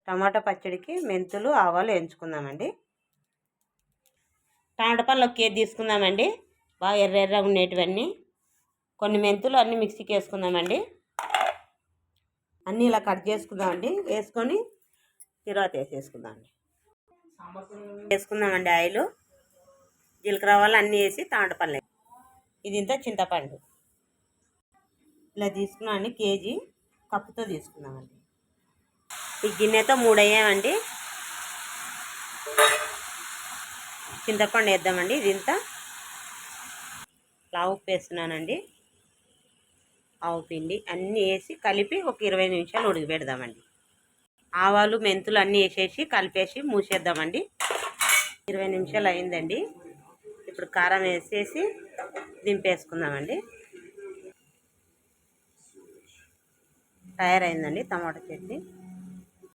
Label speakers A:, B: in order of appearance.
A: టమాటా పచ్చడికి మెంతులు ఆవాలు వేయించుకుందామండి. టమాటా పళ్ళు 1 కేజీ తీసుకుందామండి. బాగా ఎర్రగా ఉండేటివన్నీ. కొన్ని మెంతులు అన్నీ మిక్సీకి వేసుకుందామండి. అన్నీ ఇలా కట్ చేసుకుందామండి. వేసుకొని తర్వాత వేసేసుకుందామండి. వేసుకుందామండి ఆయిల్, జీలకర్ర ఆవాలు అన్నీ వేసి టమాటా పళ్ళు. ఇది ఇంత చింతపండు ఇలా తీసుకున్నామండి. కేజీ కప్పుతో తీసుకున్నామండి. ఈ గిన్నెతో 3 అయ్యామండి. చింతపండు వేద్దామండి. ఇది ఇంత ఉప్పు వేస్తున్నానండి. ఆవు పిండి అన్నీ వేసి కలిపి ఒక 20 నిమిషాలు ఉడకబెడదామండి. ఆవాలు మెంతులు అన్నీ వేసేసి కలిపేసి మూసేద్దామండి. 20 నిమిషాలు అయిందండి. ఇప్పుడు కారం వేసేసి దింపేసుకుందామండి. తయారైందండి టమాటా చట్నీ.